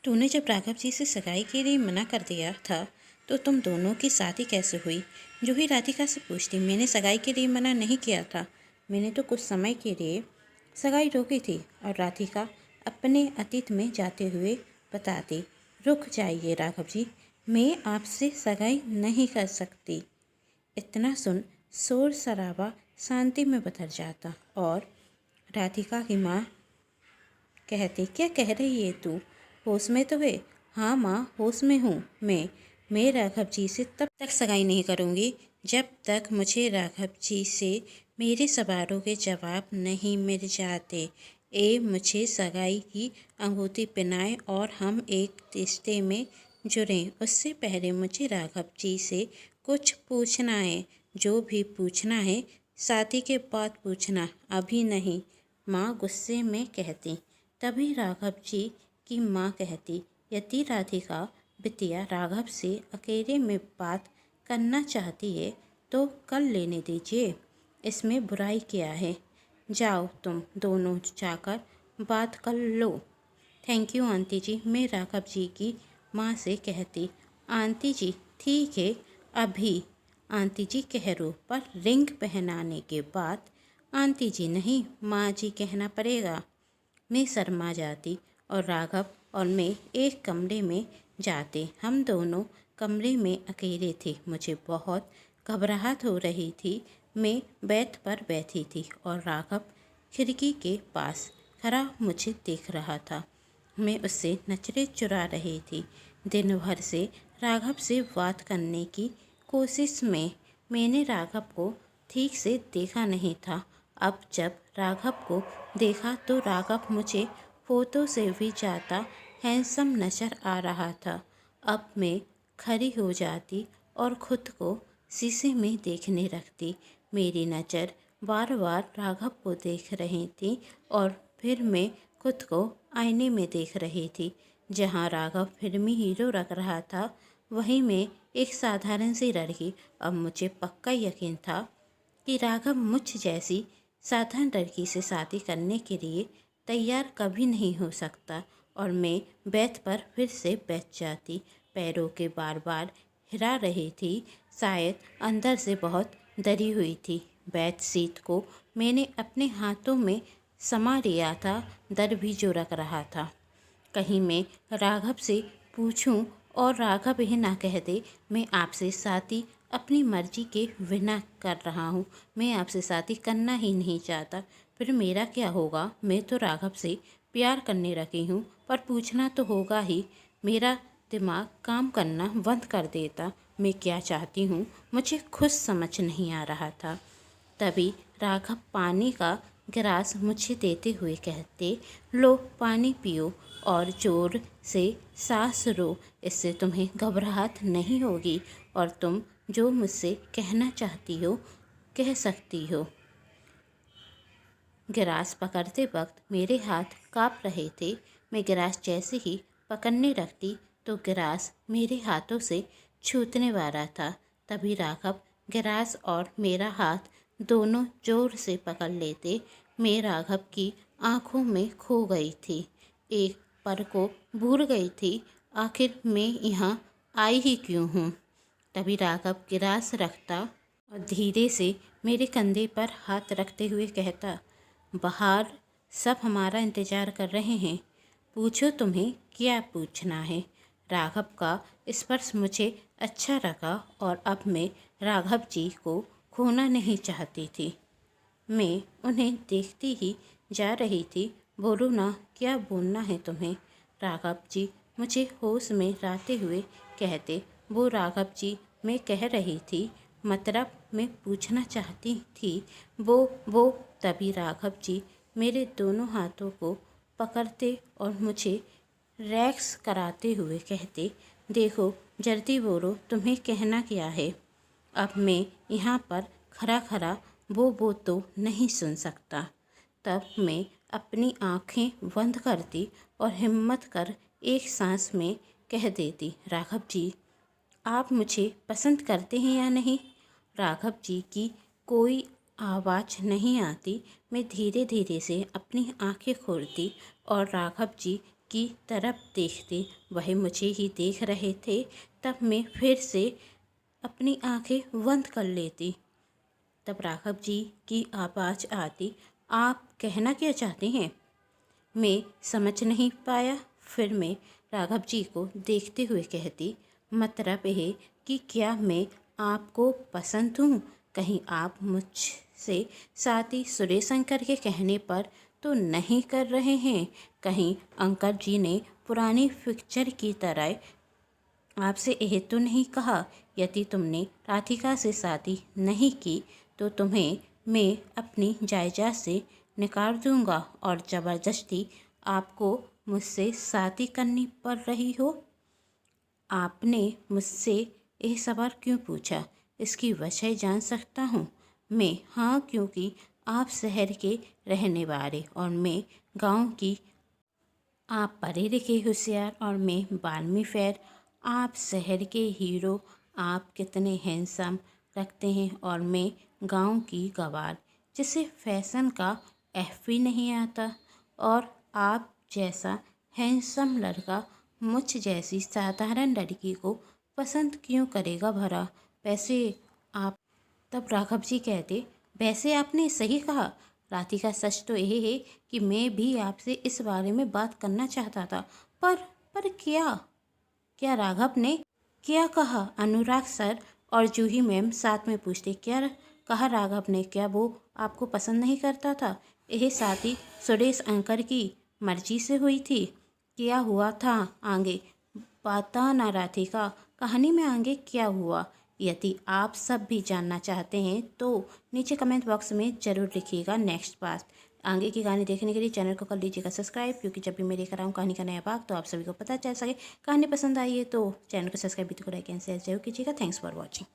तूने जब राघव जी से सगाई के लिए मना कर दिया था तो तुम दोनों की शादी कैसे हुई? जूही राधिका से पूछती। मैंने सगाई के लिए मना नहीं किया था। मैंने तो कुछ समय के लिए सगाई रोकी थी। और राधिका अपने अतीत में जाते हुए बताती। रुक जाइए राघव जी, मैं आपसे सगाई नहीं कर सकती। इतना सुन शोर शराबा शांति में बदल जाता और राधिका की माँ कहती, क्या कह रही है तू? होश में तो है? हाँ माँ, होश में हूँ। मैं राघव जी से तब तक सगाई नहीं करूँगी जब तक मुझे राघव जी से मेरे सवालों के जवाब नहीं मिल जाते। मुझे सगाई की अंगूठी पहनाए और हम एक रिश्ते में जुड़ें। उससे पहले मुझे राघव जी से कुछ पूछना है। जो भी पूछना है शादी के बाद पूछना, अभी नहीं, माँ गुस्से में कहती। तभी राघव जी की माँ कहती, यदि राधिका बिटिया राघव से अकेले में बात करना चाहती है तो कर लेने दीजिए, इसमें बुराई क्या है? जाओ तुम दोनों जाकर बात कर लो। थैंक यू आंटी जी, मैं राघव जी की माँ से कहती। आंटी जी ठीक है, अभी आंटी जी कह रो, पर रिंग पहनाने के बाद आंटी जी नहीं, माँ जी कहना पड़ेगा। मैं शर्मा जाती और राघव और मैं एक कमरे में जाते। हम दोनों कमरे में अकेले थे। मुझे बहुत घबराहट हो रही थी। मैं बेड पर बैठी थी और राघव खिड़की के पास खड़ा मुझे देख रहा था। मैं उससे नजरें चुरा रही थी। दिन भर से राघव से बात करने की कोशिश में मैंने राघव को ठीक से देखा नहीं था। अब जब राघव को देखा तो राघव मुझे फोटो से भी ज़्यादा हैंडसम नज़र आ रहा था। अब मैं खड़ी हो जाती और खुद को शीशे में देखने लगती। मेरी नज़र बार बार राघव को देख रही थी और फिर मैं खुद को आईने में देख रही थी। जहाँ राघव फिल्मी हीरो लग रहा था, वहीं मैं एक साधारण सी लड़की। अब मुझे पक्का यकीन था कि राघव मुझ जैसी साधारण लड़की से शादी करने के लिए तैयार कभी नहीं हो सकता। और मैं बेड पर फिर से बैठ जाती। पैरों के बार बार हिला रही थी, शायद अंदर से बहुत डरी हुई थी। बेड शीट को मैंने अपने हाथों में समा लिया था। डर भी जो रख रहा था कहीं मैं राघव से पूछूं और राघव यह ना कह दे, मैं आपसे शादी अपनी मर्जी के बिना कर रहा हूँ, मैं आपसे शादी करना ही नहीं चाहता। फिर मेरा क्या होगा? मैं तो राघव से प्यार करने लगी हूँ, पर पूछना तो होगा ही। मेरा दिमाग काम करना बंद कर देता। मैं क्या चाहती हूँ मुझे खुद समझ नहीं आ रहा था। तभी राघव पानी का गिलास मुझे देते हुए कहते, लो पानी पियो और जोर से सांस लो, इससे तुम्हें घबराहट नहीं होगी और तुम जो मुझसे कहना चाहती हो कह सकती हो। गिलास पकड़ते वक्त मेरे हाथ काँप रहे थे। मैं गिलास जैसे ही पकड़ने लगती तो गिलास मेरे हाथों से छूटने वाला था। तभी राघव गिलास और मेरा हाथ दोनों जोर से पकड़ लेते। मैं राघव की आंखों में खो गई थी। एक पल को भूल गई थी आखिर मैं यहाँ आई ही क्यों हूँ। तभी राघव गिलास रखता और धीरे से मेरे कंधे पर हाथ रखते हुए कहता, बाहर सब हमारा इंतज़ार कर रहे हैं, पूछो तुम्हें क्या पूछना है। राघव का स्पर्श मुझे अच्छा लगा और अब मैं राघव जी को खोना नहीं चाहती थी। मैं उन्हें देखती ही जा रही थी। बोलो ना, क्या बोलना है तुम्हें? राघव जी मुझे होश में लाते हुए कहते। वो राघव जी मैं कह रही थी, मतलब मैं पूछना चाहती थी वो। तभी राघव जी मेरे दोनों हाथों को पकड़ते और मुझे रिलैक्स कराते हुए कहते, देखो जल्दी बोलो, तुम्हें कहना क्या है। अब मैं यहाँ पर खड़ा खड़ा वो तो नहीं सुन सकता। तब मैं अपनी आँखें बंद करती और हिम्मत कर एक सांस में कह देती, राघव जी आप मुझे पसंद करते हैं या नहीं? राघव जी की कोई आवाज़ नहीं आती। मैं धीरे धीरे से अपनी आंखें खोलती और राघव जी की तरफ देखते वह मुझे ही देख रहे थे, तब मैं फिर से अपनी आंखें बंद कर लेती। तब राघव जी की आवाज़ आती, आप कहना क्या चाहते हैं? मैं समझ नहीं पाया। फिर मैं राघव जी को देखते हुए कहती, मतलब है कि क्या मैं आपको पसंद हूँ? कहीं आप मुझसे शादी सुरेश अंकल के कहने पर तो नहीं कर रहे हैं? कहीं अंकल जी ने पुरानी पिक्चर की तरह आपसे यह तो नहीं कहा, यदि तुमने राधिका से शादी नहीं की तो तुम्हें मैं अपनी जायदाद से निकाल दूंगा और ज़बरदस्ती आपको मुझसे शादी करनी पड़ रही हो? आपने मुझसे यह सवाल क्यों पूछा? इसकी वजह जान सकता हूँ मैं? हाँ, क्योंकि आप शहर के रहने वाले और मैं गांव की। आप पढ़े लिखे होशियार और मैं बालमी फेर। आप शहर के हीरो। आप कितने हैंडसम लगते हैं और मैं गांव की गवार जिसे फैशन का एफ भी नहीं आता। और आप जैसा हैंडसम लड़का मुझ जैसी साधारण लड़की को पसंद क्यों करेगा भला? वैसे आप। तब राघव जी कहते, वैसे आपने सही कहा राधिका, सच तो यह है कि मैं भी आपसे इस बारे में बात करना चाहता था। पर क्या? क्या राघव ने क्या कहा? अनुराग सर और जूही मैम साथ में पूछते, क्या कहा राघव ने? क्या वो आपको पसंद नहीं करता था? यह शादी सुरेश अंकल की मर्जी से हुई थी? क्या हुआ था आगे पता ना राधिका, कहानी में आगे क्या हुआ? यदि आप सब भी जानना चाहते हैं तो नीचे कमेंट बॉक्स में ज़रूर लिखिएगा नेक्स्ट पार्ट। आगे की कहानी देखने के लिए चैनल को कर लीजिएगा सब्सक्राइब, क्योंकि जब भी मैं लेकर आऊँ कहानी का नया भाग तो आप सभी को पता चल सके। कहानी पसंद आई है तो चैनल को सब्सक्राइब भी तो लाइक एंड शेयर जरूर कीजिएगा। Thanks for watching.